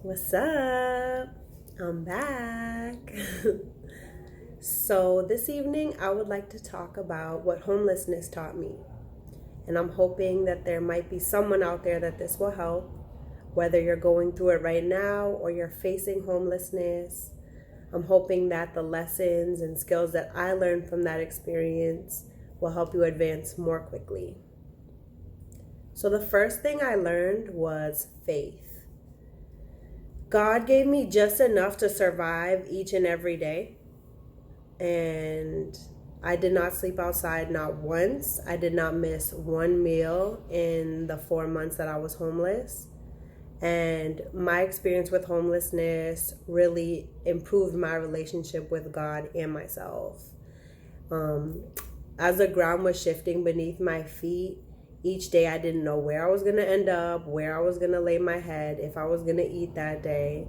What's up? I'm back. So, this evening, I would like to talk about what homelessness taught me. And I'm hoping that there might be someone out there that this will help, whether you're going through it right now or you're facing homelessness. I'm hoping that the lessons and skills that I learned from that experience will help you advance more quickly. So, the first thing I learned was faith. God gave me just enough to survive each and every day. And I did not sleep outside, not once. I did not miss one meal in the 4 months that I was homeless. And my experience with homelessness really improved my relationship with God and myself. As the ground was shifting beneath my feet, each day I didn't know where I was going to end up, where I was going to lay my head, if I was going to eat that day.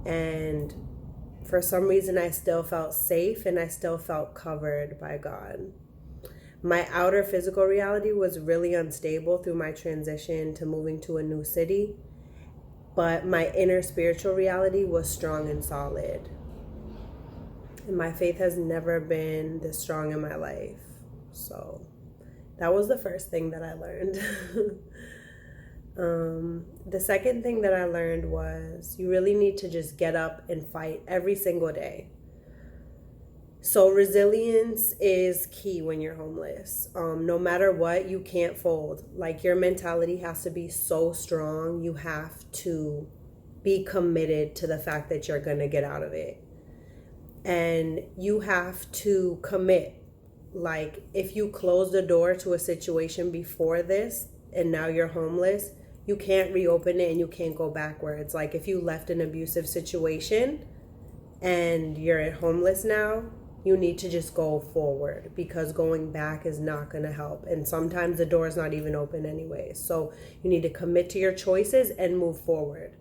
And for some reason, I still felt safe and I still felt covered by God. My outer physical reality was really unstable through my transition to moving to a new city, but my inner spiritual reality was strong and solid. And my faith has never been this strong in my life. So that was the first thing that I learned. The second thing that I learned was you really need to just get up and fight every single day. So resilience is key when you're homeless. No matter what, you can't fold. Like, your mentality has to be so strong. You have to be committed to the fact that you're going to get out of it. And you have to commit. Like, if you close the door to a situation before this and now you're homeless, you can't reopen it and you can't go backwards. Like, if you left an abusive situation and you're homeless now, you need to just go forward, because going back is not going to help. And sometimes the door is not even open anyway. So you need to commit to your choices and move forward.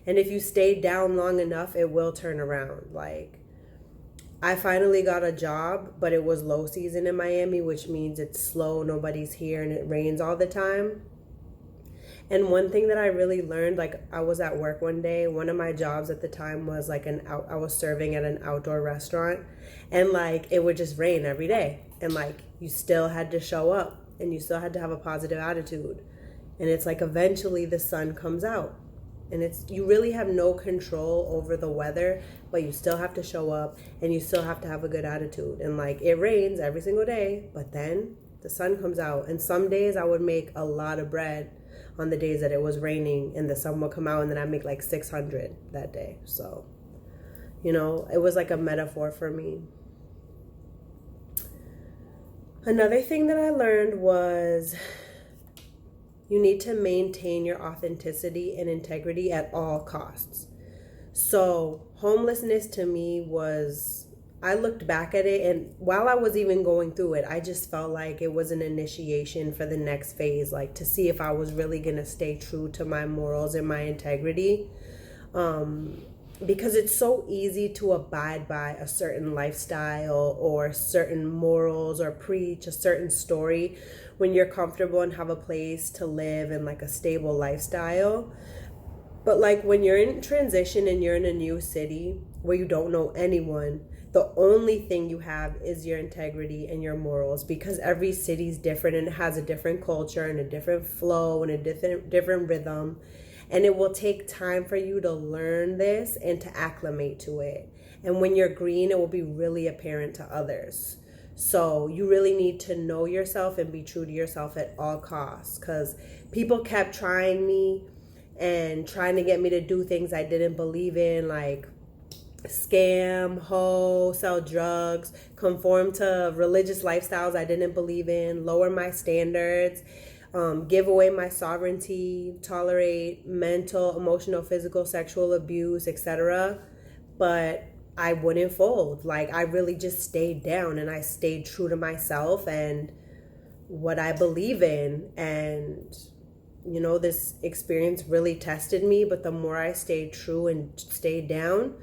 And if you stay down long enough, it will turn around. Like, I finally got a job, but it was low season in Miami, which means it's slow, nobody's here, and it rains all the time. And one thing that I really learned, like, I was at work one day. One of my jobs at the time was like I was serving at an outdoor restaurant, and like it would just rain every day, and like you still had to show up and you still had to have a positive attitude. And it's like eventually the sun comes out. And it's, you really have no control over the weather, but you still have to show up and you still have to have a good attitude. And like, it rains every single day, but then the sun comes out. And some days I would make a lot of bread on the days that it was raining, and the sun would come out, and then I make like 600 that day. So, it was like a metaphor for me. Another thing that I learned was you need to maintain your authenticity and integrity at all costs. So homelessness to me was, I looked back at it, and while I was even going through it, I just felt like it was an initiation for the next phase, like to see if I was really going to stay true to my morals and my integrity. Because it's so easy to abide by a certain lifestyle or certain morals or preach a certain story when you're comfortable and have a place to live and like a stable lifestyle. But like, when you're in transition and you're in a new city where you don't know anyone, the only thing you have is your integrity and your morals, because every city's different and it has a different culture and a different flow and a different rhythm. And it will take time for you to learn this and to acclimate to it. And when you're green, it will be really apparent to others. So you really need to know yourself and be true to yourself at all costs, because people kept trying me and trying to get me to do things I didn't believe in, like scam, hoe, sell drugs, conform to religious lifestyles I didn't believe in, lower my standards, give away my sovereignty, tolerate mental, emotional, physical, sexual abuse, etc. But I wouldn't fold. Like, I really just stayed down and I stayed true to myself and what I believe in. And, this experience really tested me, but the more I stayed true and stayed down,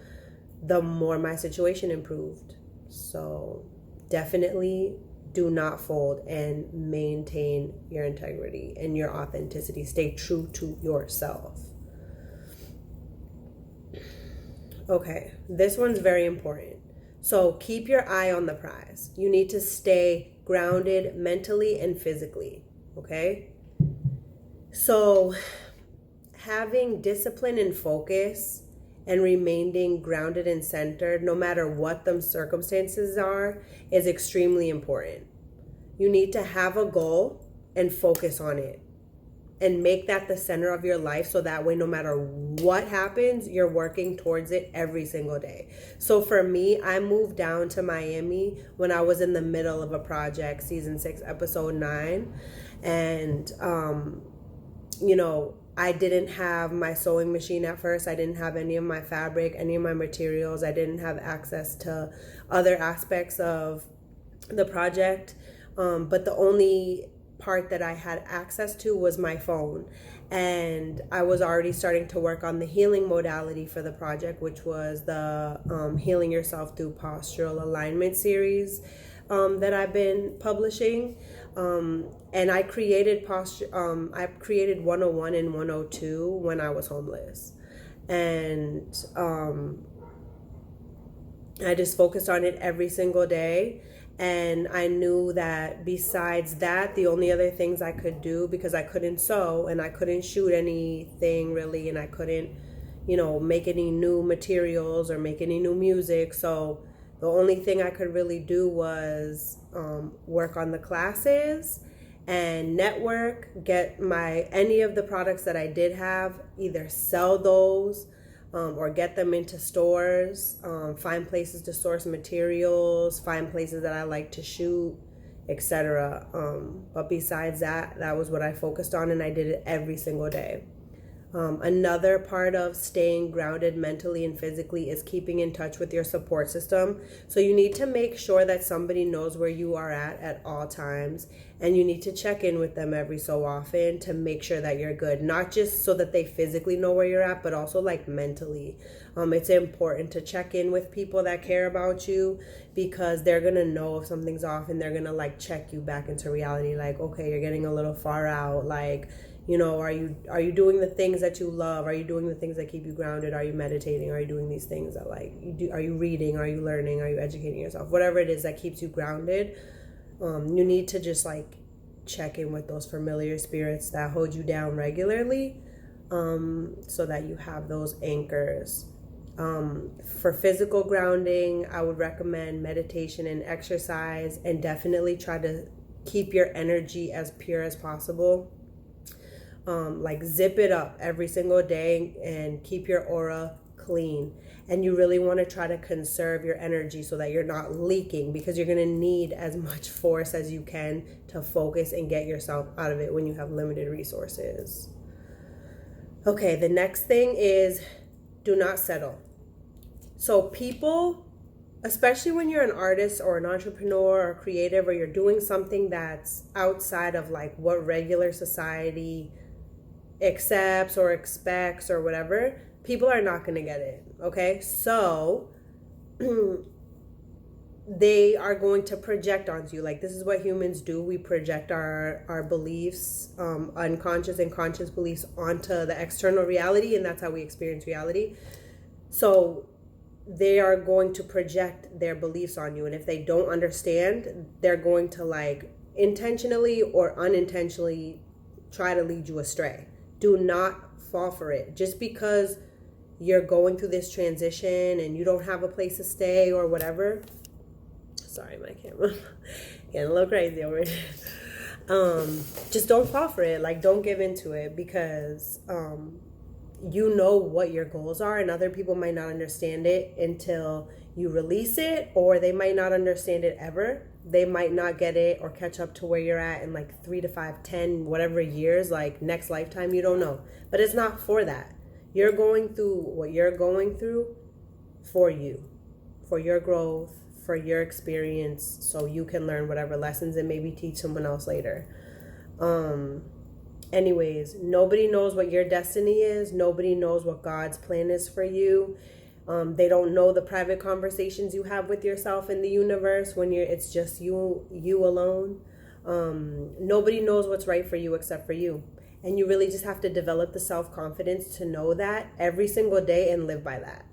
the more my situation improved. So definitely do not fold and maintain your integrity and your authenticity. Stay true to yourself. Okay, this one's very important. So keep your eye on the prize. You need to stay grounded mentally and physically. Okay? So having discipline and focus and remaining grounded and centered, no matter what the circumstances are, is extremely important. You need to have a goal and focus on it and make that the center of your life, so that way no matter what happens, you're working towards it every single day. So for me, I moved down to Miami when I was in the middle of a project, season 6 episode 9, and I didn't have my sewing machine at first. I didn't have any of my fabric, any of my materials. I didn't have access to other aspects of the project, but the only part that I had access to was my phone. And I was already starting to work on the healing modality for the project, which was the Healing Yourself Through Postural Alignment series that I've been publishing. And I created I created 101 and 102 when I was homeless. And I just focused on it every single day. And I knew that besides that, the only other things I could do, because I couldn't sew and I couldn't shoot anything really, and I couldn't, make any new materials or make any new music. So the only thing I could really do was work on the classes and network, get any of the products that I did have, either sell those, or get them into stores, find places to source materials, find places that I like to shoot, etc. But besides that, that was what I focused on, and I did it every single day. Another part of staying grounded mentally and physically is keeping in touch with your support system. So you need to make sure that somebody knows where you are at all times, and you need to check in with them every so often to make sure that you're good. Not just so that they physically know where you're at, but also like mentally. It's important to check in with people that care about you, because they're gonna know if something's off, and they're gonna like check you back into reality. Like, okay, you're getting a little far out. Like, are you doing the things that you love? Are you doing the things that keep you grounded? Are you meditating? Are you doing these things that like you do? Are you reading? Are you learning? Are you educating yourself? Whatever it is that keeps you grounded, you need to just like check in with those familiar spirits that hold you down regularly, so that you have those anchors. For physical grounding, I would recommend meditation and exercise, and definitely try to keep your energy as pure as possible. Like zip it up every single day and keep your aura clean. And you really want to try to conserve your energy so that you're not leaking, because you're going to need as much force as you can to focus and get yourself out of it when you have limited resources. Okay, the next thing is do not settle. So people, especially when you're an artist or an entrepreneur or creative, or you're doing something that's outside of like what regular society accepts or expects or whatever, people are not going to get it. Okay, so they are going to project onto you. Like, this is what humans do. We project our beliefs, unconscious and conscious beliefs, onto the external reality, and that's how we experience reality. So they are going to project their beliefs on you, and if they don't understand, they're going to like intentionally or unintentionally try to lead you astray. Do not fall for it. Just because you're going through this transition and you don't have a place to stay or whatever. Sorry, my camera getting a little crazy over here. Just don't fall for it. Like, don't give into it, because you know what your goals are, and other people might not understand it until you release it, or they might not understand it ever. They might not get it or catch up to where you're at in like 3 to 5, 10, whatever years, like next lifetime, you don't know. But it's not for that. You're going through what you're going through for you, for your growth, for your experience, so you can learn whatever lessons and maybe teach someone else later. Anyways, nobody knows what your destiny is. Nobody knows what God's plan is for you. They don't know the private conversations you have with yourself in the universe when it's just you alone. Nobody knows what's right for you except for you. And you really just have to develop the self-confidence to know that every single day and live by that.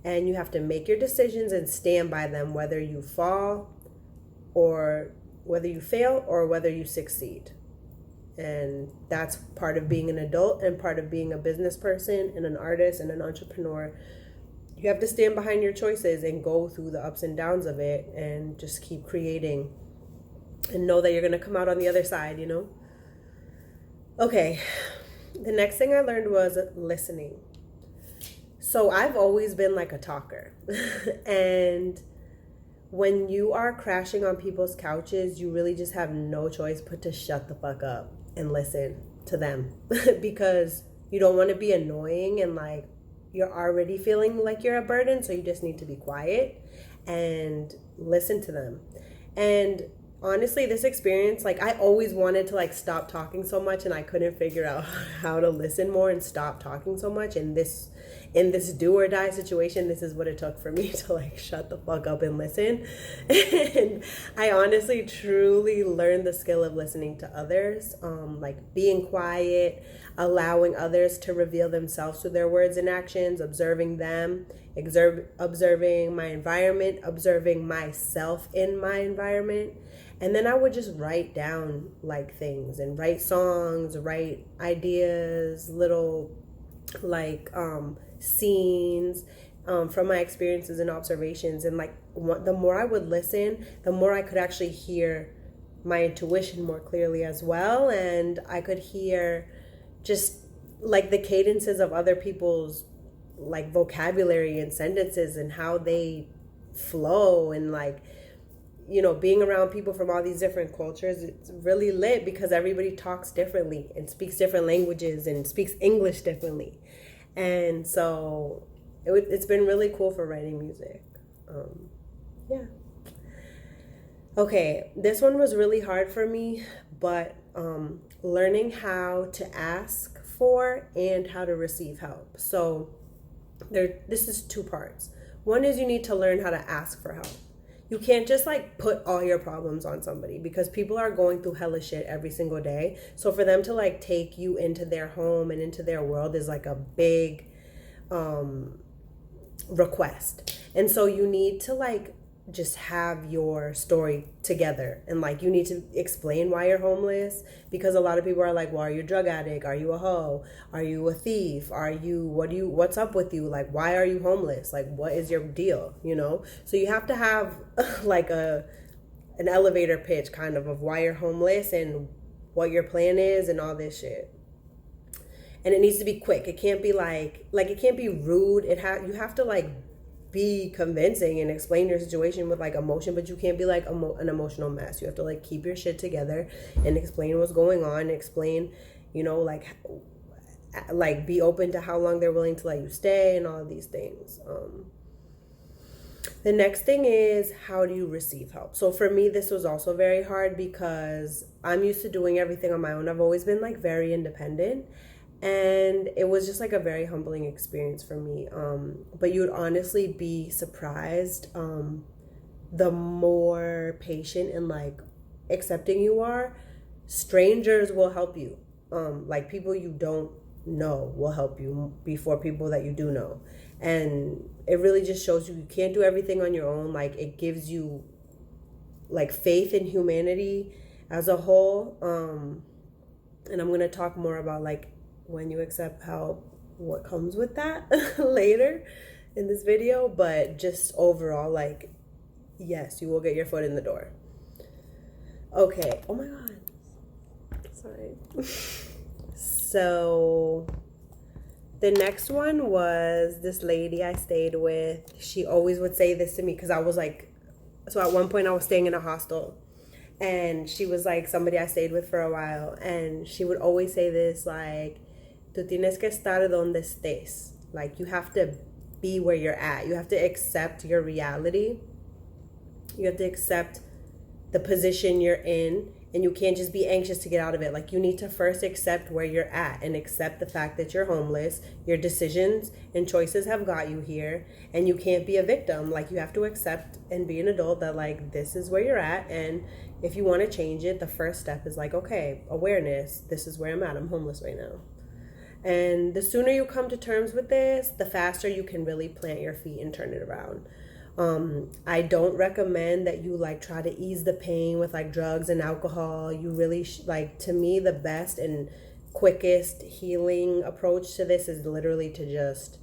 And you have to make your decisions and stand by them, whether you fall or whether you fail or whether you succeed. And that's part of being an adult and part of being a business person and an artist and an entrepreneur. You have to stand behind your choices and go through the ups and downs of it and just keep creating and know that you're going to come out on the other side, you know? Okay, the next thing I learned was listening. So I've always been like a talker. And when you are crashing on people's couches, you really just have no choice but to shut the fuck up and listen to them because you don't want to be annoying and like you're already feeling like you're a burden, so you just need to be quiet and listen to them. And honestly, this experience, like I always wanted to like stop talking so much and I couldn't figure out how to listen more and stop talking so much. And in this do or die situation, this is what it took for me to like shut the fuck up and listen. And I honestly truly learned the skill of listening to others, like being quiet, allowing others to reveal themselves through their words and actions, observing them, observing my environment, observing myself in my environment. And then I would just write down like things and write songs, write ideas, little like scenes from my experiences and observations. And like the more I would listen, the more I could actually hear my intuition more clearly as well. And I could hear just like the cadences of other people's like vocabulary and sentences and how they flow. And like, you know, being around people from all these different cultures, it's really lit because everybody talks differently and speaks different languages and speaks English differently. And so it's been really cool for writing music. Yeah. Okay, this one was really hard for me, but learning how to ask for and how to receive help. So this is two parts. One is you need to learn how to ask for help. You can't just like put all your problems on somebody because people are going through hella shit every single day. So for them to like take you into their home and into their world is like a big request. And so you need to like just have your story together and like you need to explain why you're homeless, because a lot of people are like, well, are you a drug addict? Are you a hoe? Are you a thief? What's up with you? Like, why are you homeless? Like, what is your deal? You know? So you have to have like an elevator pitch kind of why you're homeless and what your plan is and all this shit. And it needs to be quick. It can't be like it can't be rude. You have to like be convincing and explain your situation with like emotion, but you can't be like an emotional mess. You have to like keep your shit together and explain what's going on, explain, you know, like be open to how long they're willing to let you stay and all of these things. The next thing is, how do you receive help? So for me, this was also very hard because I'm used to doing everything on my own. I've always been like very independent. And it was just like a very humbling experience for me. But you would honestly be surprised the more patient and like accepting you are. Strangers will help you. Like people you don't know will help you before people that you do know. And it really just shows you can't do everything on your own. Like it gives you like faith in humanity as a whole. And I'm going to talk more about like when you accept help, what comes with that later in this video. But just overall, like, yes, you will get your foot in the door. Okay. Oh my God. Sorry. So the next one was this lady I stayed with. She always would say this to me because I was like, so at one point I was staying in a hostel. And she was like somebody I stayed with for a while. And she would always say this like, tú tienes que estar donde estés. Like you have to be where you're at. You have to accept your reality. You have to accept the position you're in. And you can't just be anxious to get out of it. Like you need to first accept where you're at and accept the fact that you're homeless. Your decisions and choices have got you here. And you can't be a victim. Like you have to accept and be an adult that like this is where you're at. And if you want to change it, the first step is like, okay, awareness. This is where I'm at. I'm homeless right now. And the sooner you come to terms with this, the faster you can really plant your feet and turn it around. I don't recommend that you like try to ease the pain with like drugs and alcohol. You really like, to me, the best and quickest healing approach to this is literally to just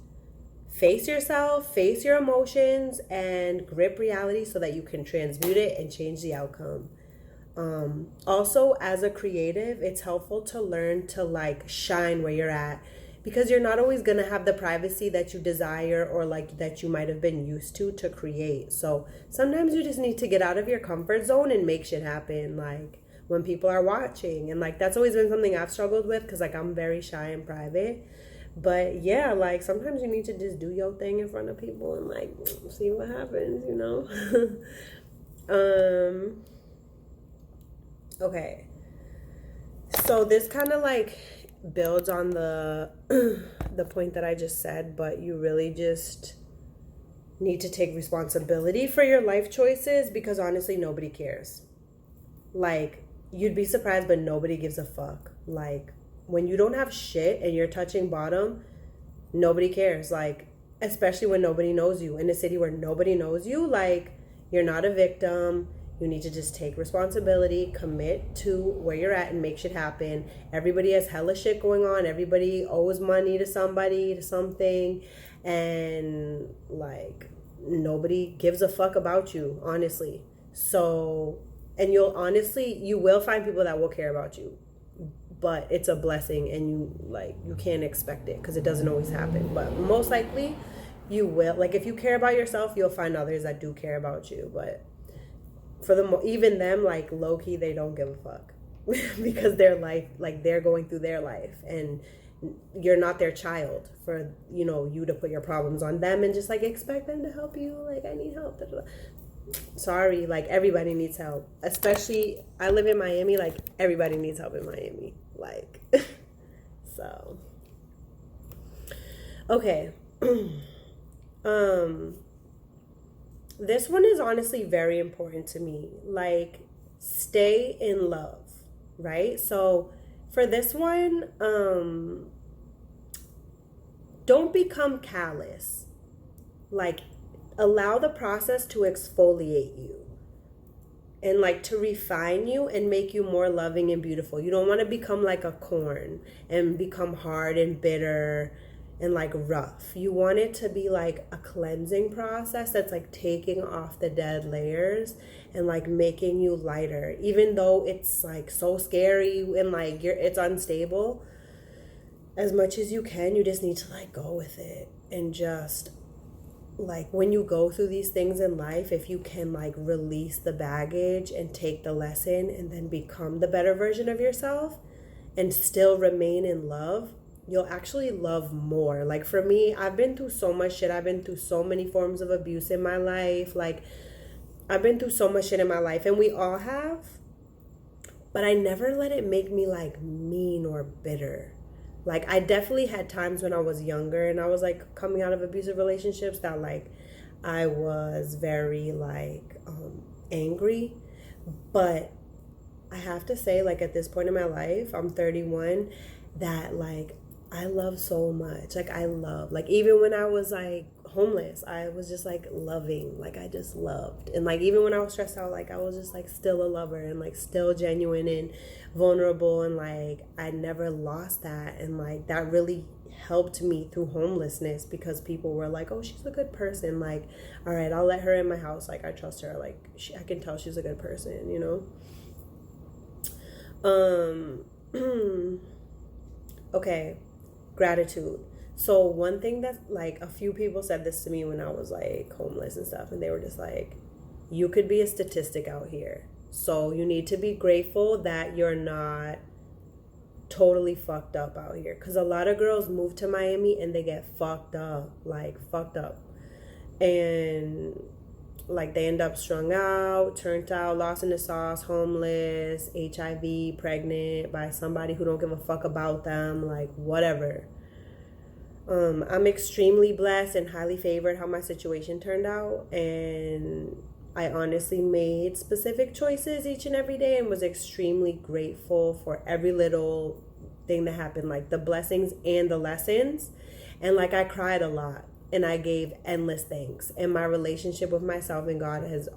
face yourself, face your emotions, and grip reality so that you can transmute it and change the outcome. Also, as a creative, it's helpful to learn to like shine where you're at, because you're not always going to have the privacy that you desire or like that you might have been used to create. So sometimes you just need to get out of your comfort zone and make shit happen, like when people are watching. And like that's always been something I've struggled with, because like I'm very shy and private. But yeah, like sometimes you need to just do your thing in front of people and like see what happens, you know. Okay, so this kind of like builds on the the point that I just said, but you really just need to take responsibility for your life choices, because honestly nobody cares. Like, you'd be surprised, but nobody gives a fuck. Like, when you don't have shit and you're touching bottom, nobody cares. Like, especially when nobody knows you in a city where nobody knows you. Like, you're not a victim. You need to just take responsibility, commit to where you're at, and make shit happen. Everybody has hella shit going on. Everybody owes money to somebody, to something. And, like, nobody gives a fuck about you, honestly. So, and you will find people that will care about you. But it's a blessing, and you can't expect it, because it doesn't always happen. But most likely, you will. Like, if you care about yourself, you'll find others that do care about you. But for even them, like, low-key, they don't give a fuck because their life, like, they're going through their life, and you're not their child for you to put your problems on them and just like expect them to help you. Like, I need help. Sorry, like, everybody needs help. Especially, I live in Miami. Like, everybody needs help in Miami. Like, so okay. This one is honestly very important to me. Like, stay in love, right? So for this one, don't become callous. Like, allow the process to exfoliate you and like to refine you and make you more loving and beautiful. You don't want to become like a corn and become hard and bitter and like rough. You want it to be like a cleansing process that's like taking off the dead layers and like making you lighter, even though it's like so scary and like it's unstable. As much as you can, you just need to like go with it. And just like, when you go through these things in life, if you can like release the baggage and take the lesson and then become the better version of yourself and still remain in love, you'll actually love more. Like, for me, I've been through so much shit. I've been through so many forms of abuse in my life. Like, I've been through so much shit in my life, and we all have. But I never let it make me like mean or bitter. Like, I definitely had times when I was younger and I was like coming out of abusive relationships that like I was very like angry. But I have to say, like, at this point in my life, I'm 31, that like I love so much. Like, I love, like, even when I was like homeless, I was just like loving. Like, I just loved. And like, even when I was stressed out, like, I was just like still a lover and like still genuine and vulnerable. And like, I never lost that. And like, that really helped me through homelessness, because people were like, oh, she's a good person. Like, all right, I'll let her in my house. Like, I trust her. Like, I can tell she's a good person, Okay, gratitude. So one thing that like a few people said this to me when I was like homeless and stuff, and they were just like, you could be a statistic out here. So you need to be grateful that you're not totally fucked up out here. Because a lot of girls move to Miami and they get fucked up. Like, fucked up. And like, they end up strung out, turned out, lost in the sauce, homeless, HIV, pregnant by somebody who don't give a fuck about them, like, whatever. I'm extremely blessed and highly favored how my situation turned out, and I honestly made specific choices each and every day and was extremely grateful for every little thing that happened, like the blessings and the lessons. And like I cried a lot and I gave endless thanks. And my relationship with myself and God has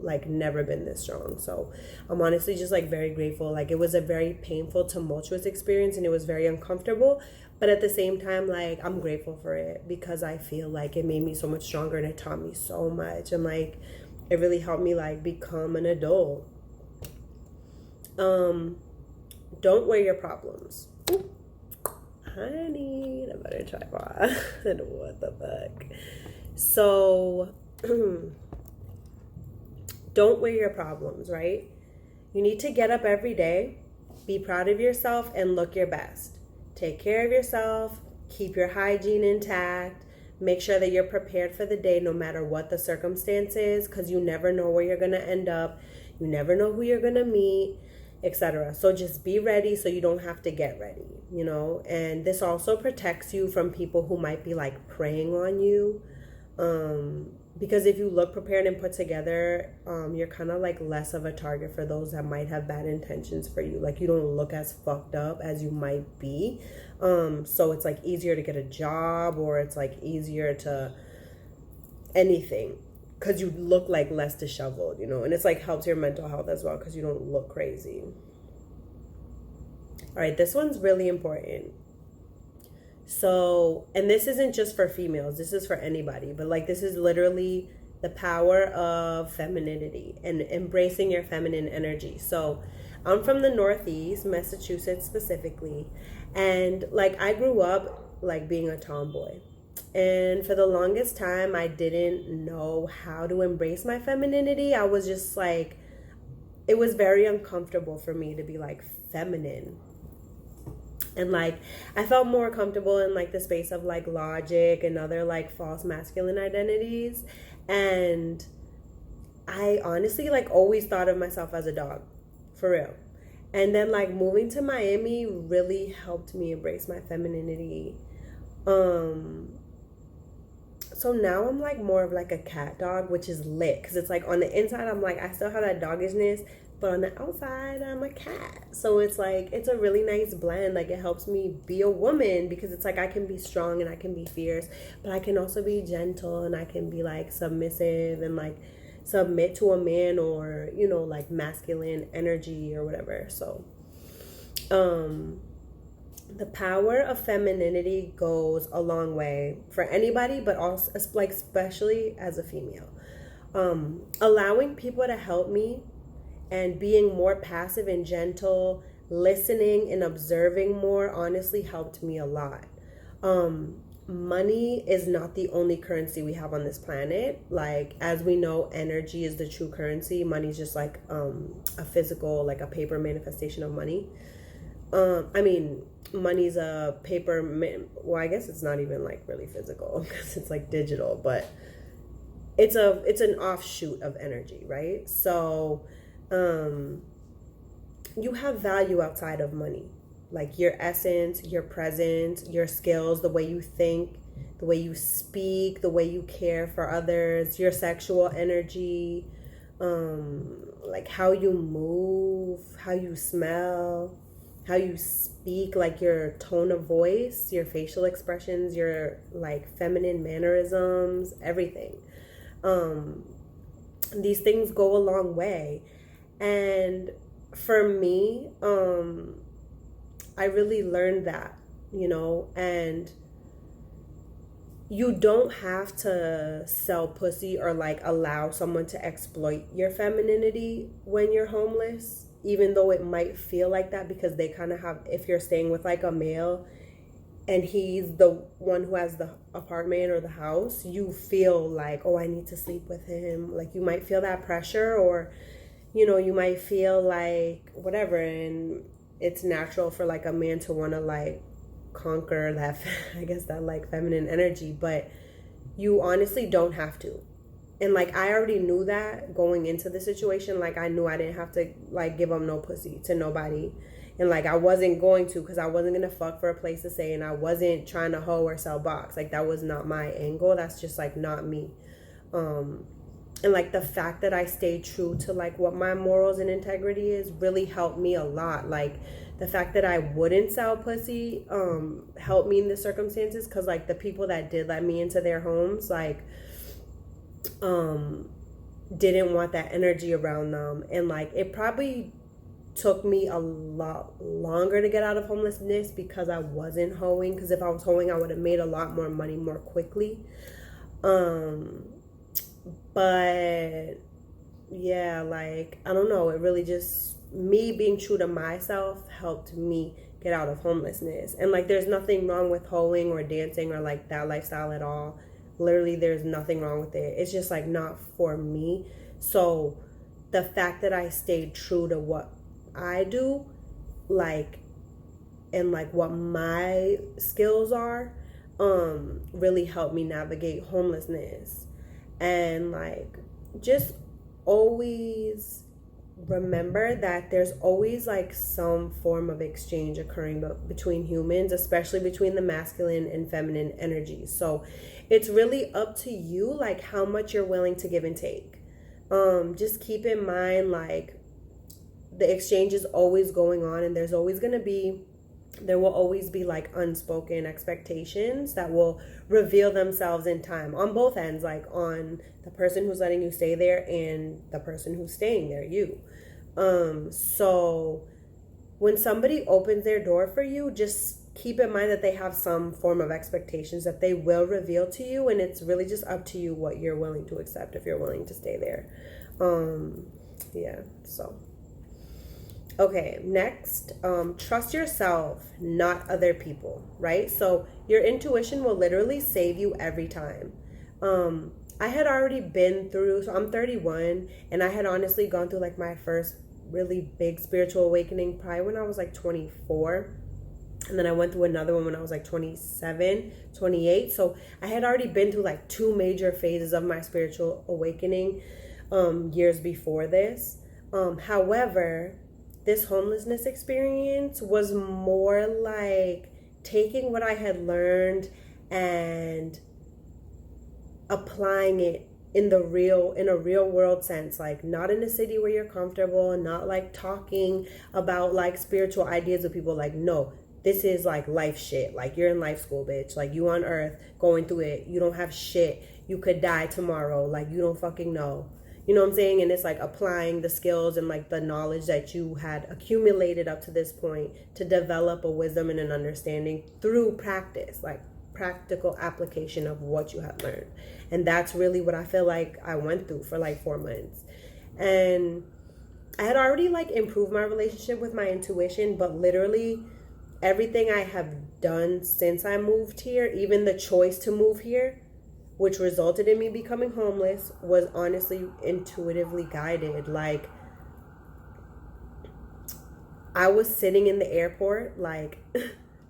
like never been this strong. So I'm honestly just like very grateful. Like it was a very painful, tumultuous experience and it was very uncomfortable. But at the same time, like I'm grateful for it because I feel like it made me so much stronger and it taught me so much. And like it really helped me like become an adult. Don't wear your problems. Ooh. Honey, I better tripod. What the fuck? So don't wear your problems, right? You need to get up every day, be proud of yourself, and look your best. Take care of yourself, keep your hygiene intact, make sure that you're prepared for the day no matter what the circumstance is, because you never know where you're going to end up. You never know who you're going to meet, etc. So just be ready so you don't have to get ready, you know? And this also protects you from people who might be like preying on you. Because if you look prepared and put together, you're kind of like less of a target for those that might have bad intentions for you. Like you don't look as fucked up as you might be. So it's like easier to get a job, or it's like easier to anything because you look like less disheveled, you know, and it's like helps your mental health as well because you don't look crazy. All right, this one's really important. So, and this isn't just for females, this is for anybody, but like this is literally the power of femininity and embracing your feminine energy. So I'm from the Northeast, Massachusetts specifically, and like I grew up like being a tomboy. And for the longest time, I didn't know how to embrace my femininity. I was just like, it was very uncomfortable for me to be like feminine. And like, I felt more comfortable in like the space of like logic and other like false masculine identities. And I honestly like always thought of myself as a dog, for real. And then like moving to Miami really helped me embrace my femininity. So now I'm like more of like a cat dog, which is lit. Because it's like on the inside, I'm like, I still have that doggishness. But on the outside, I'm a cat. So it's like, it's a really nice blend. Like it helps me be a woman because it's like I can be strong and I can be fierce. But I can also be gentle and I can be like submissive and like submit to a man or, you know, like masculine energy or whatever. So, the power of femininity goes a long way for anybody, but also like especially as a female. Allowing people to help me and being more passive and gentle, listening and observing more honestly helped me a lot. Money is not the only currency we have on this planet. Like, as we know, energy is the true currency. Money is just like a physical, like a paper manifestation of money. Money's a paper, well, I guess it's not even like really physical because it's like digital, but it's an offshoot of energy, right? So you have value outside of money, like your essence, your presence, your skills, the way you think, the way you speak, the way you care for others, your sexual energy, like how you move, how you smell, how you speak, like your tone of voice, your facial expressions, your like feminine mannerisms, everything. These things go a long way. And for me, I really learned that, you know, and you don't have to sell pussy or like allow someone to exploit your femininity when you're homeless, even though it might feel like that because they kind of have, if you're staying with like a male and he's the one who has the apartment or the house, you feel like, oh, I need to sleep with him. Like you might feel that pressure, or, you know, you might feel like whatever. And it's natural for like a man to want to like conquer that, I guess, that like feminine energy, but you honestly don't have to. And like I already knew that going into the situation. Like I knew I didn't have to like give up no pussy to nobody, and like I wasn't going to, because I wasn't gonna fuck for a place to stay, and I wasn't trying to hoe or sell box. Like that was not my angle. That's just like not me. And like the fact that I stayed true to like what my morals and integrity is really helped me a lot. Like the fact that I wouldn't sell pussy helped me in the circumstances, because like the people that did let me into their homes, like didn't want that energy around them. And like it probably took me a lot longer to get out of homelessness because I wasn't hoeing, because if I was hoeing I would have made a lot more money more quickly. But yeah, like I don't know, it really just, me being true to myself helped me get out of homelessness. And like there's nothing wrong with hoeing or dancing or like that lifestyle at all. Literally there's nothing wrong with it. It's just like not for me. So the fact that I stayed true to what I do, like, and like what my skills are, really helped me navigate homelessness. And like just always remember that there's always like some form of exchange occurring between humans, especially between the masculine and feminine energies. So it's really up to you, like how much you're willing to give and take. Just keep in mind, like the exchange is always going on, and there will always be like unspoken expectations that will reveal themselves in time on both ends, like on the person who's letting you stay there and the person who's staying there, you. So when somebody opens their door for you, just keep in mind that they have some form of expectations that they will reveal to you, and it's really just up to you what you're willing to accept, if you're willing to stay there. Yeah, so okay, next, trust yourself, not other people, right? So your intuition will literally save you every time. I had already been through, so I'm 31, and I had honestly gone through like my first really big spiritual awakening probably when I was like 24. And then I went through another one when I was like 27, 28. So I had already been through like 2 major phases of my spiritual awakening years before this. However, this homelessness experience was more like taking what I had learned and applying it in a real world sense, like not in a city where you're comfortable, not like talking about like spiritual ideas with people. Like, no, this is like life shit. Like you're in life school, bitch. Like you on earth going through it. You don't have shit. You could die tomorrow. Like you don't fucking know. You know what I'm saying? And it's like applying the skills and like the knowledge that you had accumulated up to this point to develop a wisdom and an understanding through practice, like practical application of what you have learned. And that's really what I feel like I went through for like 4 months. And I had already like improved my relationship with my intuition, but literally everything I have done since I moved here, even the choice to move here, which resulted in me becoming homeless, was honestly intuitively guided. Like, I was sitting in the airport, like,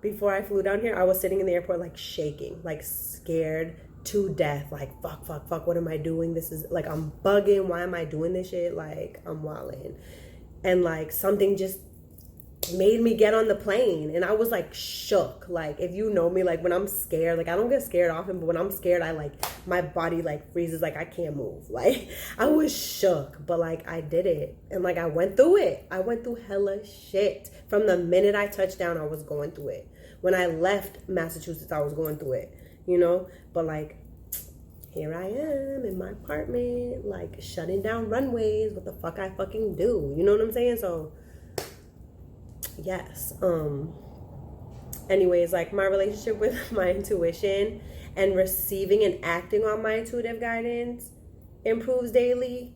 before I flew down here, I was sitting in the airport, like, shaking, like, scared to death. Like, fuck, what am I doing? This is, like, I'm bugging. Why am I doing this shit? Like, I'm wilding. And, like, something just made me get on the plane, and I was like shook. Like, if you know me, like when I'm scared, like I don't get scared often, but when I'm scared, I like, my body like freezes, like I can't move. Like I was shook, but like I did it, and like I went through it. I went through hella shit. From the minute I touched down, I was going through it. When I left Massachusetts, I was going through it, you know. But like, here I am in my apartment, like shutting down runways. What the fuck I fucking do? You know what I'm saying? So yes. Anyways, like my relationship with my intuition and receiving and acting on my intuitive guidance improves daily.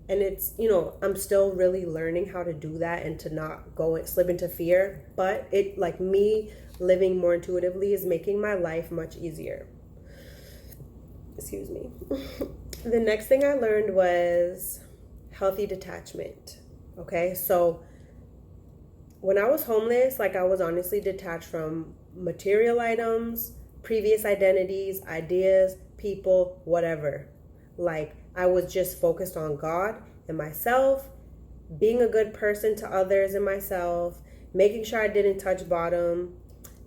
And it's, you know, I'm still really learning how to do that and to not slip into fear. But it, like, me living more intuitively is making my life much easier. Excuse me. The next thing I learned was healthy detachment. Okay, so when I was homeless, like I was honestly detached from material items, previous identities, ideas, people, whatever. Like I was just focused on God and myself, being a good person to others and myself, making sure I didn't touch bottom,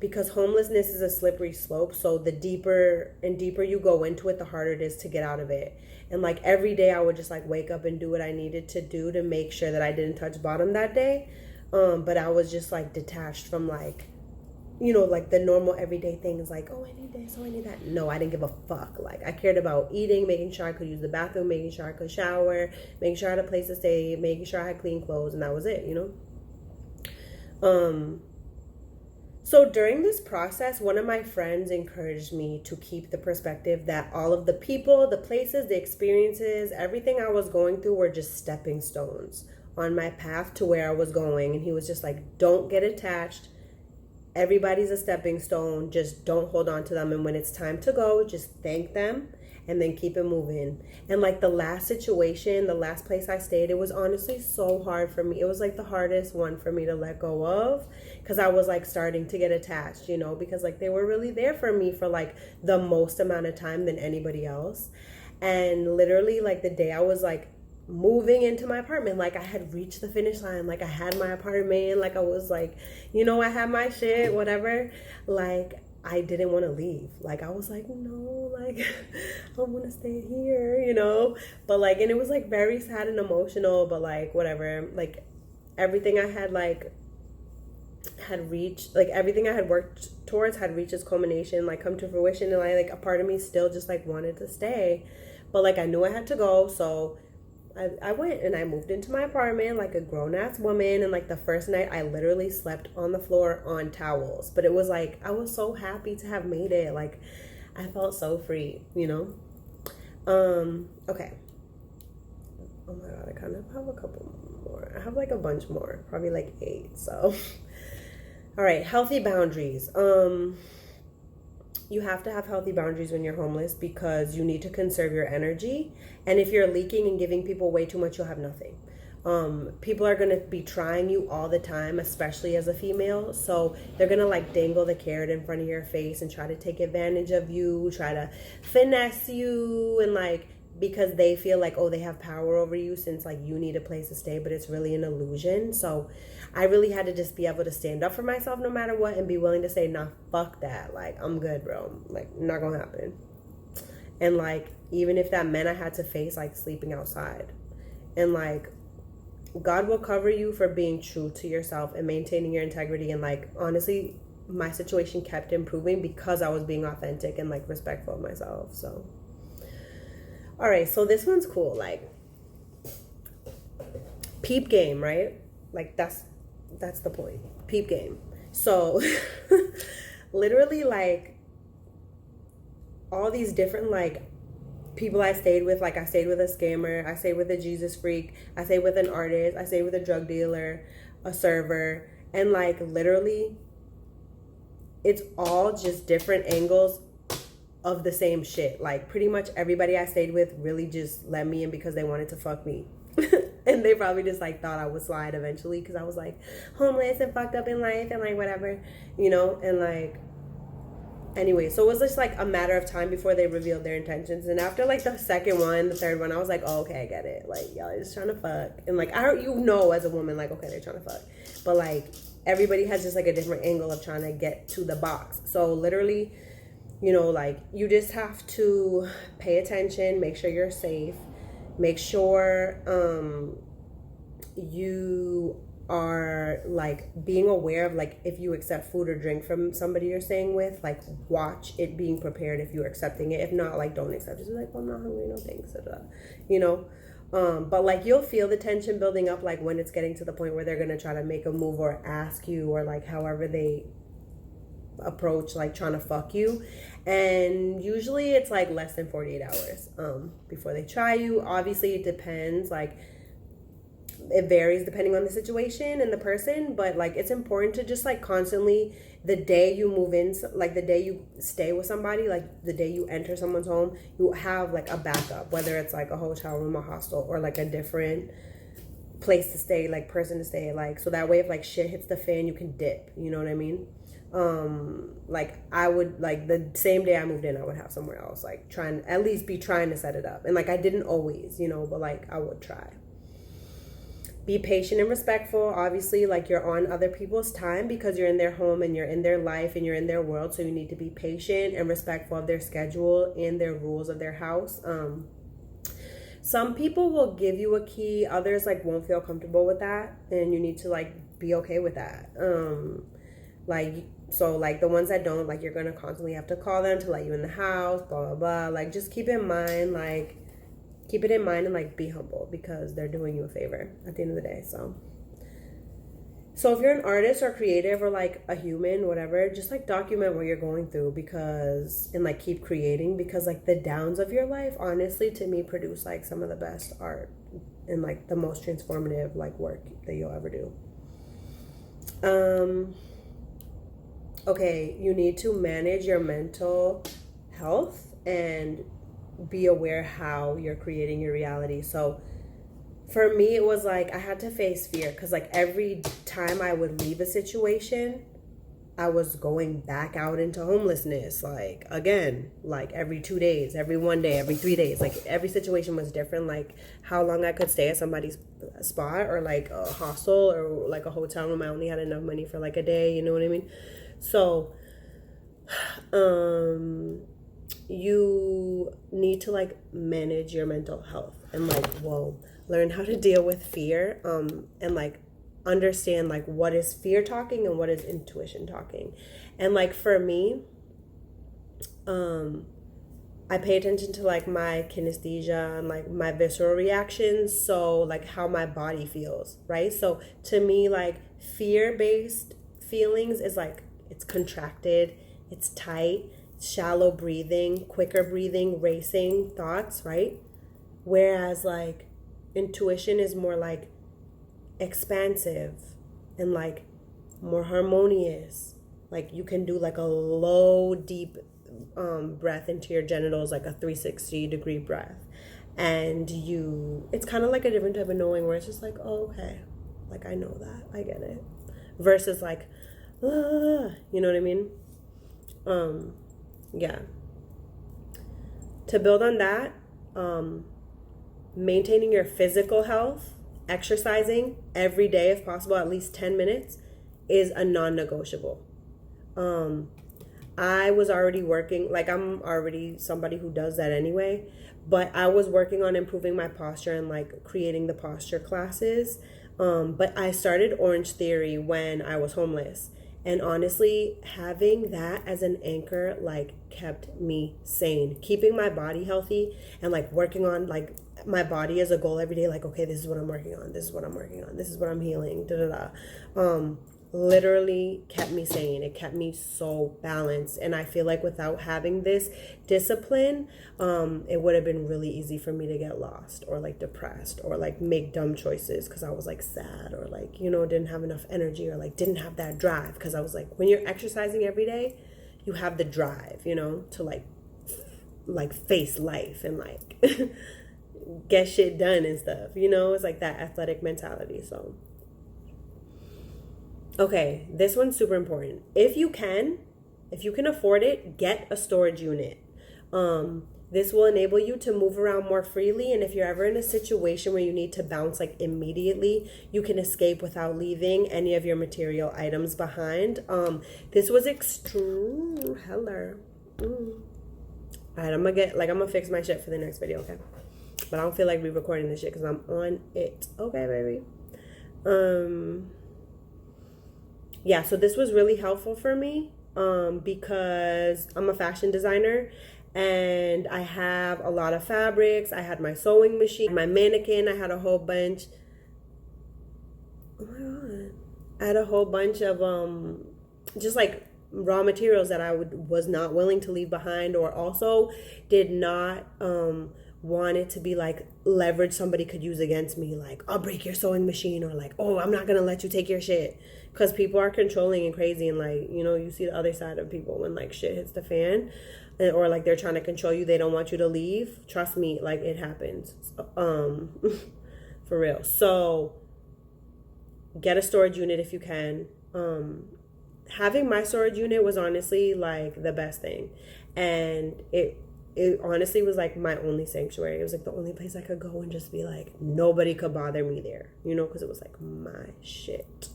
because homelessness is a slippery slope. So the deeper and deeper you go into it, the harder it is to get out of it. And like every day I would just like wake up and do what I needed to do to make sure that I didn't touch bottom that day. But I was just like detached from like, you know, like the normal everyday things like, oh, I need this, oh, I need that. No, I didn't give a fuck. Like, I cared about eating, making sure I could use the bathroom, making sure I could shower, making sure I had a place to stay, making sure I had clean clothes, and that was it, you know? So during this process, one of my friends encouraged me to keep the perspective that all of the people, the places, the experiences, everything I was going through were just stepping stones on my path to where I was going. And he was just like, don't get attached. Everybody's a stepping stone. Just don't hold on to them. And when it's time to go, just thank them and then keep it moving. And like the last situation, the last place I stayed, it was honestly so hard for me. It was like the hardest one for me to let go of, because I was like starting to get attached, you know, because like they were really there for me for like the most amount of time than anybody else. And literally like the day I was like moving into my apartment, like I had reached the finish line, like I had my apartment, like I was like, you know, I had my shit, whatever, like I didn't want to leave. Like I was like, no, like I want to stay here, you know. But like, and it was like very sad and emotional, but like whatever, like everything I had like had reached, like everything I had worked towards had reached its culmination, like come to fruition. And I like, a part of me still just like wanted to stay, but like I knew I had to go. So I went and I moved into my apartment like a grown-ass woman. And like the first night I literally slept on the floor on towels. But it was like, I was so happy to have made it. Like I felt so free, you know? Okay. Oh my God, I kind of have a couple more. I have like a bunch more, probably like 8. So, all right, healthy boundaries. You have to have healthy boundaries when you're homeless because you need to conserve your energy. And if you're leaking and giving people way too much, you'll have nothing. People are going to be trying you all the time, especially as a female. So they're going to like dangle the carrot in front of your face and try to take advantage of you, try to finesse you, and like, because they feel like, oh, they have power over you since like you need a place to stay, but it's really an illusion. So I really had to just be able to stand up for myself no matter what and be willing to say, nah, fuck that. Like, I'm good, bro. Like, not gonna happen. And like, even if that meant I had to face like sleeping outside. And like, God will cover you for being true to yourself and maintaining your integrity. And like, honestly, my situation kept improving because I was being authentic and like respectful of myself. So, all right, so this one's cool. Like, Peep Game, right? Like, that's the point. Peep Game. So literally like all these different like people I stayed with, like I stayed with a scammer, I stayed with a Jesus freak, I stayed with an artist, I stayed with a drug dealer, a server, and like literally it's all just different angles of the same shit. Like pretty much everybody I stayed with really just let me in because they wanted to fuck me. And they probably just like thought I would slide eventually because I was like homeless and fucked up in life and like whatever, you know. And like anyway, so it was just like a matter of time before they revealed their intentions. And after like the second one, the third one, I was like, oh, okay, I get it. Like y'all are just trying to fuck. And like you know, as a woman, like, okay, they're trying to fuck, but like everybody has just like a different angle of trying to get to the box. So literally, you know, like you just have to pay attention, make sure you're safe, make sure you are like being aware of like if you accept food or drink from somebody you're staying with, like watch it being prepared if you're accepting it. If not, like don't accept it. Just like, well, I'm not hungry, no thanks, you know. But like you'll feel the tension building up like when it's getting to the point where they're gonna try to make a move or ask you or like however they approach like trying to fuck you. And usually it's like less than 48 hours before they try you. Obviously it depends, like it varies depending on the situation and the person, but like it's important to just like constantly, the day you move in, like the day you stay with somebody, like the day you enter someone's home, you have like a backup, whether it's like a hotel room, a hostel, or like a different place to stay, like person to stay, like so that way if like shit hits the fan you can dip, you know what I mean. Like I would, like the same day I moved in I would have somewhere else, like at least be trying to set it up. And like I didn't always, you know, but like I would try. Be patient and respectful. Obviously, like you're on other people's time because you're in their home and you're in their life and you're in their world, so you need to be patient and respectful of their schedule and their rules of their house. Some people will give you a key, others like won't feel comfortable with that, and you need to like be okay with that. Like, so like the ones that don't, like, you're gonna constantly have to call them to let you in the house, blah blah blah. Like, just keep in mind, like, keep it in mind and like be humble, because they're doing you a favor at the end of the day. So if you're an artist or creative or like a human, whatever, just like document what you're going through, because, and like keep creating, because like the downs of your life, honestly, to me, produce like some of the best art and like the most transformative like work that you'll ever do. Okay, you need to manage your mental health and be aware how you're creating your reality. So for me, it was like I had to face fear, because like every time I would leave a situation, I was going back out into homelessness, like again, like every 2 days, every 1 day, every 3 days. Like every situation was different, like how long I could stay at somebody's spot, or like a hostel, or like a hotel room. I only had enough money for like a day, you know what I mean? So you need to like manage your mental health and like, whoa, learn how to deal with fear, and like understand like what is fear talking and what is intuition talking. And like for me, I pay attention to like my kinesthesia and like my visceral reactions, so like how my body feels, right? So to me, like fear-based feelings is like it's contracted, it's tight, shallow breathing, quicker breathing, racing thoughts, right? Whereas like intuition is more like expansive and like more harmonious. Like you can do like a low, deep breath into your genitals, like a 360-degree breath. And it's kind of like a different type of knowing, where it's just like, oh, okay, like I know that, I get it. Versus like, you know what I mean? Yeah. To build on that, maintaining your physical health, exercising every day if possible, at least 10 minutes, is a non-negotiable. I was already working, like I'm already somebody who does that anyway, but I was working on improving my posture and like creating the posture classes. But I started Orange Theory when I was homeless. And honestly, having that as an anchor like kept me sane, keeping my body healthy and like working on like my body as a goal every day. Like, okay, this is what I'm working on. This is what I'm working on. This is what I'm healing. Literally kept me sane. It kept me so balanced. And I feel like without having this discipline, it would have been really easy for me to get lost or like depressed or like make dumb choices because I was like sad or like, you know, didn't have enough energy or like didn't have that drive. Because I was like, when you're exercising every day, you have the drive, you know, to like face life and like get shit done and stuff, you know. It's like that athletic mentality. So okay, this one's super important. If you can afford it, get a storage unit. This will enable you to move around more freely, and if you're ever in a situation where you need to bounce like immediately, you can escape without leaving any of your material items behind. This was extreme. Hello. All right, I'm gonna fix my shit for the next video, okay? But I don't feel like re-recording this shit because I'm on it. Okay, baby. Yeah, so this was really helpful for me because I'm a fashion designer and I have a lot of fabrics. I had my sewing machine, my mannequin. I had a whole bunch. Oh my God. I had a whole bunch of just like raw materials that I was not willing to leave behind, or also did not want it to be like leverage somebody could use against me, like I'll break your sewing machine, or like, oh, I'm not gonna let you take your shit, because people are controlling and crazy, and like, you know, you see the other side of people when like shit hits the fan, or like they're trying to control you, they don't want you to leave. Trust me, like it happens. For real. So get a storage unit if you can. Having my storage unit was honestly like the best thing, and it honestly was like my only sanctuary. It was like the only place I could go and just be like, nobody could bother me there, you know, because it was like my shit.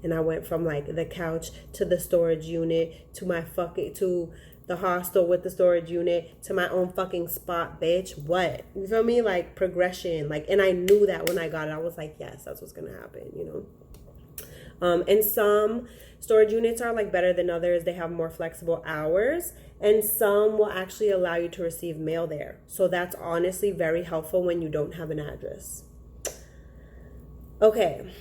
And I went from like the couch to the storage unit to to the hostel with the storage unit to my own fucking spot, bitch. What? You feel me? Like progression. Like, and I knew that when I got it, I was like, yes, that's what's gonna happen, you know. And some storage units are like better than others. They have more flexible hours, and some will actually allow you to receive mail there. So that's honestly very helpful when you don't have an address. Okay.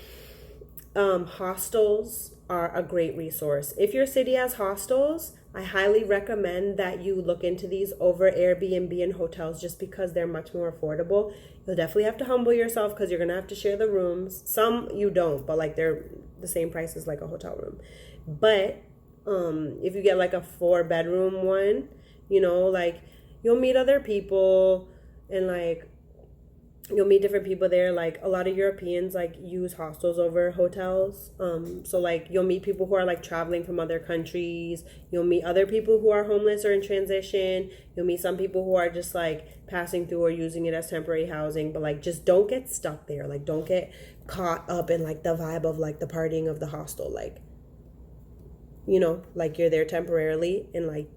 Hostels are a great resource. If your city has hostels, I highly recommend that you look into these over Airbnb and hotels just because they're much more affordable. You'll definitely have to humble yourself because you're going to have to share the rooms. Some you don't, but like they're the same price as like a hotel room. But if you get like a 4-bedroom one, you know, like you'll meet other people and like you'll meet different people there. Like a lot of Europeans like use hostels over hotels. So like you'll meet people who are like traveling from other countries. You'll meet other people who are homeless or in transition. You'll meet some people who are just like passing through or using it as temporary housing. But like just don't get stuck there. Like don't get caught up in like the vibe of like the partying of the hostel. Like, you know, like you're there temporarily and like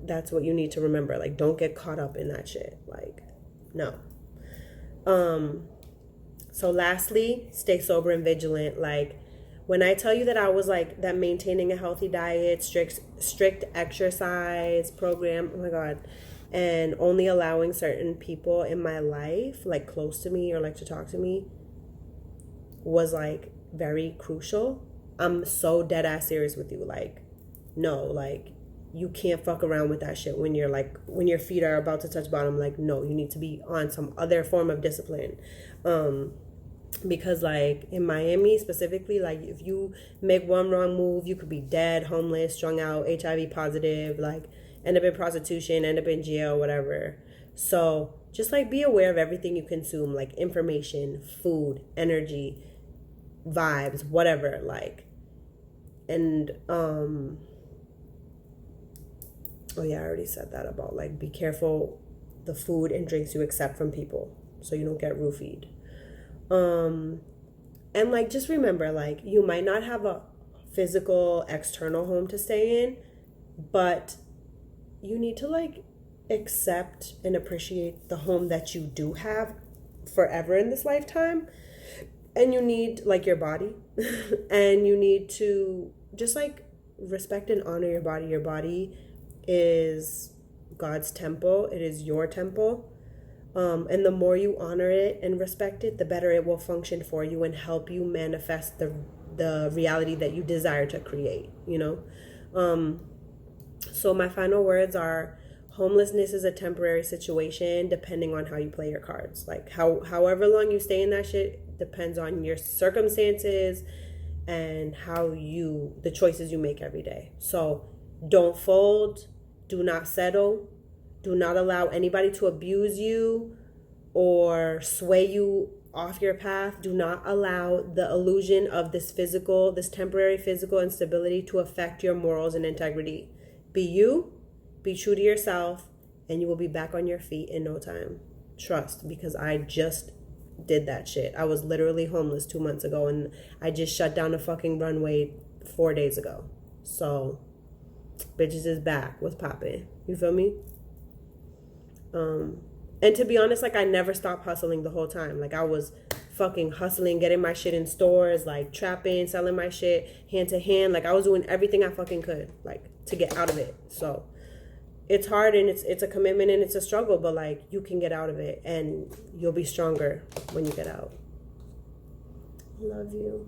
that's what you need to remember. Like don't get caught up in that shit. Like no. So lastly, stay sober and vigilant. Like when I tell you that I was like that maintaining a healthy diet, strict exercise program, oh my God, and only allowing certain people in my life, like close to me or like to talk to me, was like very crucial. I'm so dead ass serious with you. Like, no, like you can't fuck around with that shit when you're like when your feet are about to touch bottom. Like no, you need to be on some other form of discipline, because like in Miami specifically, like if you make one wrong move, you could be dead, homeless, strung out, HIV positive, like end up in prostitution, end up in jail, whatever. So just like be aware of everything you consume, like information, food, energy, vibes, whatever. Like, and oh yeah, I already said that about like be careful the food and drinks you accept from people so you don't get roofied. And like just remember, like you might not have a physical external home to stay in, but you need to like accept and appreciate the home that you do have forever in this lifetime. And you need like your body and you need to just like respect and honor your body. Your body is God's temple. It is your temple. And the more you honor it and respect it, the better it will function for you and help you manifest the reality that you desire to create, you know? So my final words are homelessness is a temporary situation depending on how you play your cards. Like however long you stay in that shit depends on your circumstances and the choices you make every day. So don't fold. Do not settle. Do not allow anybody to abuse you or sway you off your path. Do not allow the illusion of this temporary physical instability to affect your morals and integrity. Be you, be true to yourself, and you will be back on your feet in no time. Trust, because I just did that shit. I was literally homeless 2 months ago, and I just shut down a fucking runway 4 days ago. So bitches is back. What's poppin'? You feel me? And to be honest, like I never stopped hustling the whole time. Like I was fucking hustling, getting my shit in stores, like trapping, selling my shit hand to hand. Like I was doing everything I fucking could, like to get out of it. So it's hard and it's a commitment and it's a struggle, but like you can get out of it and you'll be stronger when you get out. Love you.